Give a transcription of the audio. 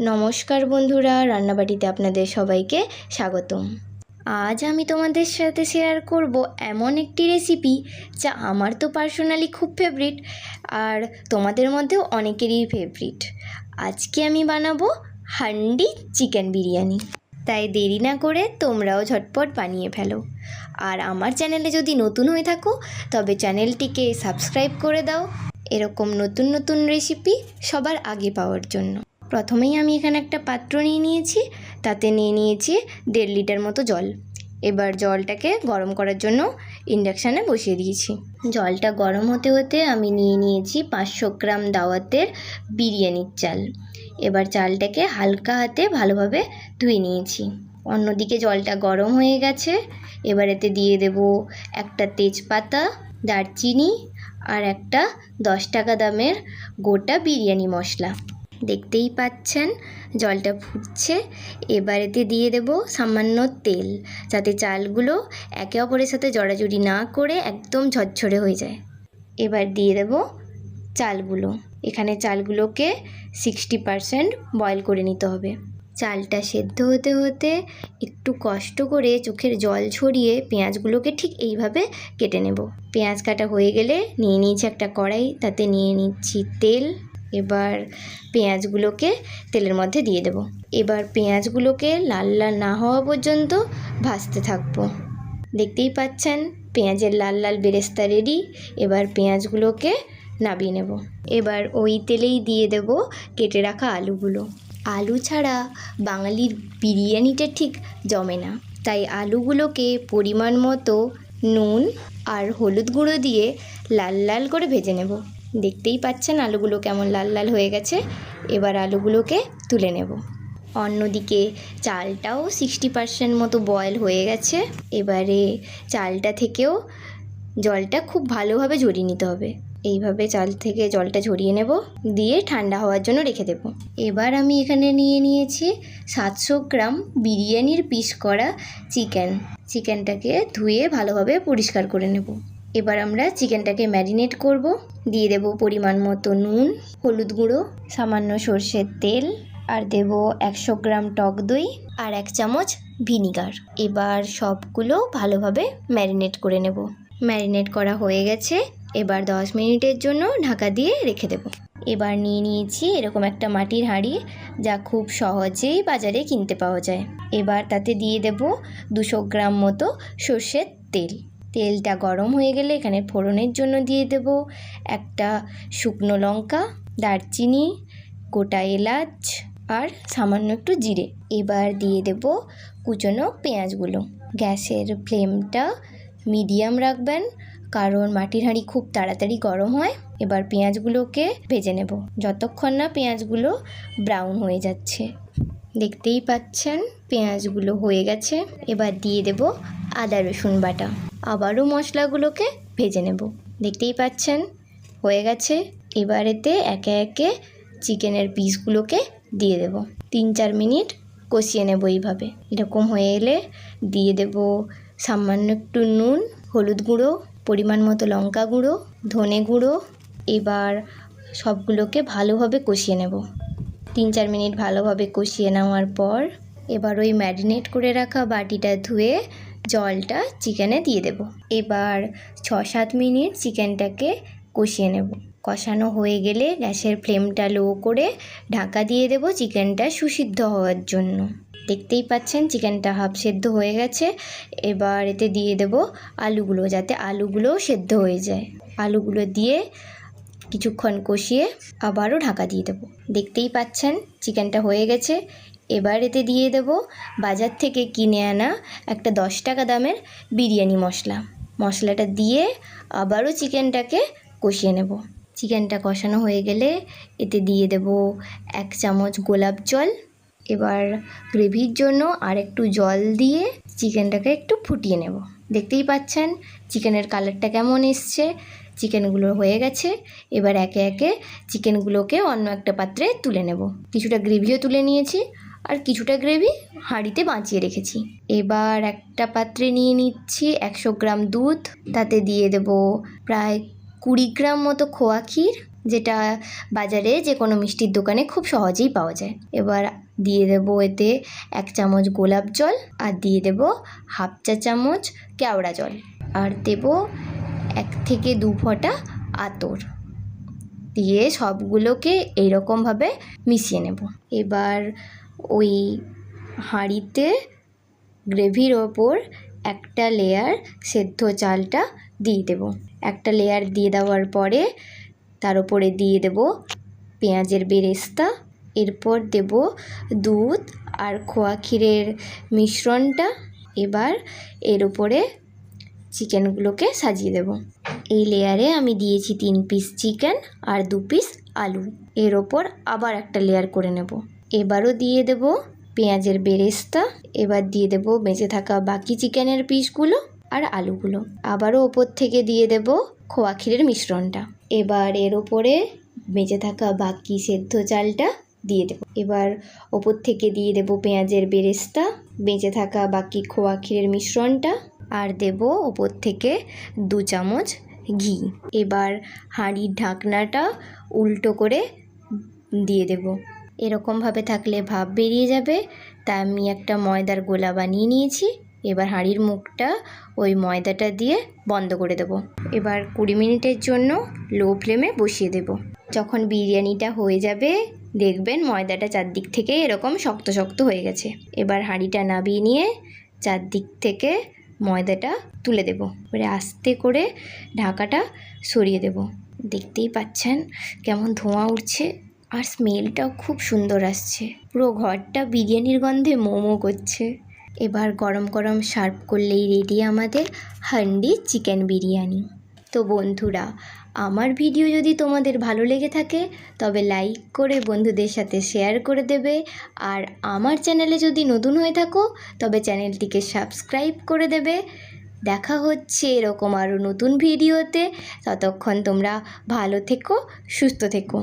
নমস্কার বন্ধুরা, রান্নাবাটিতে আপনাদের সবাইকে স্বাগতম। আজ আমি তোমাদের সাথে শেয়ার করব এমন একটি রেসিপি যা আমার তো পার্সোনালি খুব ফেভারিট, আর তোমাদের মধ্যেও অনেকেরই ফেভারিট। আজকে আমি বানাবো হান্ডি চিকেন বিরিয়ানি। তাই দেরি না করে তোমরাও ঝটপট বানিয়ে ফেলো। আর আমার চ্যানেলে যদি নতুন হয়ে থাকো তবে চ্যানেলটিকে সাবস্ক্রাইব করে দাও এরকম নতুন নতুন রেসিপি সবার আগে পাওয়ার জন্য। প্রথমেই আমি এখানে একটা পাত্র নিয়ে নিয়েছি, তাতে নিয়ে নিয়েছি 1.5 লিটার মতো জল। এবার জলটাকে গরম করার জন্য ইন্ডাকশানে বসিয়ে দিয়েছি। জলটা গরম হতে হতে আমি নিয়ে নিয়েছি 500 গ্রাম দাওয়াতের বিরিয়ানির চাল। এবার চালটাকে হালকা হাতে ভালোভাবে ধুয়ে নিয়েছি। অন্যদিকে জলটা গরম হয়ে গেছে। এবার এতে দিয়ে দেব একটা তেজপাতা, দারচিনি আর একটা 10 টাকা দামের গোটা বিরিয়ানি মশলা। দেখতেই পাচ্ছেন জলটা ফুটছে। এবার এতে দিয়ে দেব সামান্য তেল, যাতে চালগুলো একে অপরের সাথে জড়াজড়ি না করে একদম ঝরঝরে হয়ে যায়। এবার দিয়ে দেব চালগুলো। এখানে চালগুলোকে 60% বয়েল করে নিতে হবে। চালটা সেদ্ধ হতে হতে একটু কষ্ট করে চোখের জল ছড়িয়ে পেঁয়াজগুলোকে ঠিক এইভাবে কেটে নেব। পেঁয়াজ কাটা হয়ে গেলে নিয়ে নিয়েছি একটা কড়াই, তাতে নিয়ে নিচ্ছি তেল। এবার পেঁয়াজগুলোকে তেলের মধ্যে দিয়ে দেব। এবার পেঁয়াজগুলোকে লাল লাল না হওয়া পর্যন্ত ভাজতে থাকবো। দেখতেই পাচ্ছেন পেঁয়াজের লাল লাল বেরেস্তা রেডি। এবার পেঁয়াজগুলোকে নামিয়ে নেব। এবার ওই তেলেই দিয়ে দেব কেটে রাখা আলুগুলো। আলু ছাড়া বাঙালির বিরিয়ানিটা ঠিক জমে না, তাই আলুগুলোকে পরিমাণ মতো নুন আর হলুদ গুঁড়ো দিয়ে লাল লাল করে ভেজে নেব। দেখতেই পাচ্ছেন আলুগুলো কেমন লাল লাল হয়ে গেছে। এবার আলুগুলোকে তুলে নেব। অন্যদিকে চালটাও 60% মতো বয়েল হয়ে গেছে। এবারে চালটা থেকেও জলটা খুব ভালোভাবে ঝরিয়ে নিতে হবে। এইভাবে চাল থেকে জলটা ঝরিয়ে নেব, দিয়ে ঠান্ডা হওয়ার জন্য রেখে দেব। এবার আমি এখানে নিয়ে নিয়েছি 700 গ্রাম বিরিয়ানির পিস করা চিকেনটাকে ধুয়ে ভালোভাবে পরিষ্কার করে নেব। এবার আমরা চিকেনটাকে ম্যারিনেট করব। দিয়ে দেব পরিমাণ মতো নুন, হলুদ গুঁড়ো, সামান্য সর্ষের তেল, আর দেব 100 গ্রাম টক দই আর 1 চামচ ভিনিগার। এবার সবগুলো ভালোভাবে ম্যারিনেট করে নেব। ম্যারিনেট করা হয়ে গেছে। এবার 10 মিনিটের জন্য ঢাকা দিয়ে রেখে দেব। এবার নিয়ে নিয়েছি এরকম একটা মাটির হাঁড়ি, যা খুব সহজেই বাজারে কিনতে পাওয়া যায়। এবার তাতে দিয়ে দেব 200 গ্রাম মতো সর্ষের তেল। তেলটা গরম হয়ে গেলে এখানে ফোড়নের জন্য দিয়ে দেব একটা শুকনো লঙ্কা, দারচিনি, গোটা এলাচ আর সামান্য একটু জিরে। এবার দিয়ে দেব কুচনো পেঁয়াজগুলো। গ্যাসের ফ্লেমটা মিডিয়াম রাখবেন, কারণ মাটির হাঁড়ি খুব তাড়াতাড়ি গরম হয়। এবার পেঁয়াজগুলোকে ভেজে নেব যতক্ষণ না পেঁয়াজগুলো ব্রাউন হয়ে যাচ্ছে। দেখতেই পাচ্ছেন পেঁয়াজগুলো হয়ে গেছে। এবার দিয়ে দেব আদা রসুন বাটা। আবারও মশলাগুলোকে ভেজে নেব। দেখতেই পাচ্ছেন হয়ে গেছে। এবার এতে একে একে চিকেনের পিসগুলোকে দিয়ে দেব। 3-4 মিনিট কষিয়ে নেব এইভাবে। এরকম হয়ে এলে দিয়ে দেব সামান্য একটু নুন, হলুদ গুঁড়ো, পরিমাণ মতো লঙ্কা গুঁড়ো, ধনে গুঁড়ো। এবার সবগুলোকে ভালোভাবে কষিয়ে নেব। 3-4 মিনিট ভালোভাবে কষিয়ে নেওয়ার পর এবার ওই ম্যারিনেট করে রাখা বাটিটা ধুয়ে জলটা চিকেনে দিয়ে দেব। এবার 6-7 মিনিট চিকেনটাকে কষিয়ে নেব। কষানো হয়ে গেলে গ্যাসের ফ্লেমটা লো করে ঢাকা দিয়ে দেব চিকেনটা সুসিদ্ধ হওয়ার জন্য। দেখতেই পাচ্ছেন চিকেনটা হাফ সেদ্ধ হয়ে গেছে। এবার এতে দিয়ে দেব আলুগুলো, যাতে আলুগুলো সেদ্ধ হয়ে যায়। আলুগুলো দিয়ে কিছুক্ষণ কষিয়ে আবারও ঢাকা দিয়ে দেব। দেখতেই পাচ্ছেন চিকেনটা হয়ে গেছে। এবার এতে দিয়ে দেব বাজার থেকে কিনে আনা একটা 10 টাকা দামের বিরিয়ানি মশলাটা দিয়ে আবারও চিকেনটাকে কষিয়ে নেব। চিকেনটা কষানো হয়ে গেলে এতে দিয়ে দেব 1 চামচ গোলাপ জল। এবার গ্রেভির জন্য আর একটু জল দিয়ে চিকেনটাকে একটু ফুটিয়ে নেব। দেখতেই পাচ্ছেন চিকেনের কালারটা কেমন এসছে। চিকেনগুলো হয়ে গেছে। এবার একে একে চিকেনগুলোকে অন্য একটা পাত্রে তুলে নেব। কিছুটা গ্রেভিও তুলে নিয়েছি আর কিছুটা গ্রেভি হাঁড়িতে বাঁচিয়ে রেখেছি। এবার একটা পাত্রে নিয়ে নিচ্ছি 100 গ্রাম দুধ। তাতে দিয়ে দেব প্রায় 20 গ্রাম মতো খোয়া ক্ষীর যেটা বাজারে যে কোনো মিষ্টির দোকানে খুব সহজেই পাওয়া যায়। এবার দিয়ে দেবো এতে 1 চামচ গোলাপ জল, আর দিয়ে দেবো 1/2 চা চামচ কেওড়া জল, আর দেবো 1 থেকে 2 ফোঁটা আতর দিয়ে সবগুলোকে এইরকমভাবে মিশিয়ে নেব। এবার ওই হাঁড়িতে গ্রেভির ওপর একটা লেয়ার সেদ্ধ চালটা দিয়ে দেবো। একটা লেয়ার দিয়ে দেওয়ার পরে তার উপরে দিয়ে দেব পেঁয়াজের বেরেস্তা, এরপর দেব দুধ আর খোয়া ক্ষীরের মিশ্রণটা। এবার এর উপরে চিকেনগুলোকে সাজিয়ে দেব। এই লেয়ারে আমি দিয়েছি 3 পিস চিকেন আর 2 পিস আলু। এর ওপর আবার একটা লেয়ার করে নেব। এবারও দিয়ে দেব পেঁয়াজের বেরেস্তা, এবার দিয়ে দেব বেঁচে থাকা বাকি চিকেনের পিসগুলো আর আলুগুলো। আবারও ওপর থেকে দিয়ে দেব খোয়া ক্ষীরের মিশ্রণটা। এবার এর ওপরে বেঁচে থাকা বাকি সেদ্ধ চালটা দিয়ে দেব। এবার ওপর থেকে দিয়ে দেব পেঁয়াজের বেরেস্তা, বেঁচে থাকা বাকি খোয়া ক্ষীরের মিশ্রণটা, আর দেব ওপর থেকে 2 চামচ ঘি। এবার হাঁড়ির ঢাকনাটা উল্টো করে দিয়ে দেব। এরকমভাবে থাকলে ভাপ বেরিয়ে যাবে, তাই আমি একটা ময়দার গোলা বানিয়ে নিয়েছি। এবার হাঁড়ির মুখটা ওই ময়দাটা দিয়ে বন্ধ করে দেব। এবার 20 মিনিটের জন্য লো ফ্লেমে বসিয়ে দেব। যখন বিরিয়ানিটা হয়ে যাবে দেখবেন ময়দাটা চারদিক থেকে এরকম শক্ত শক্ত হয়ে গেছে। এবার হাঁড়িটা নামিয়ে নিয়ে চারদিক থেকে ময়দাটা তুলে দেব। এবারে আস্তে করে ঢাকাটা সরিয়ে দেব। দেখতেই পাচ্ছেন কেমন ধোঁয়া উঠছে, আর স্মেলটাও খুব সুন্দর আসছে। পুরো ঘরটা বিরিয়ানির গন্ধে মোমো করছে। এবার গরম গরম সার্ভ করলেই রেডি আমাদের হান্ডি চিকেন বিরিয়ানি। তো বন্ধুরা, আমার ভিডিও যদি তোমাদের ভালো লেগে থাকে তবে লাইক করে বন্ধুদের সাথে শেয়ার করে দেবে, আর আমার চ্যানেলে যদি নতুন হয়ে থাকো তবে চ্যানেলটিকে সাবস্ক্রাইব করে দেবে। দেখা হচ্ছে এরকম আরও নতুন ভিডিওতে। ততক্ষণ তোমরা ভালো থেকো, সুস্থ থেকো।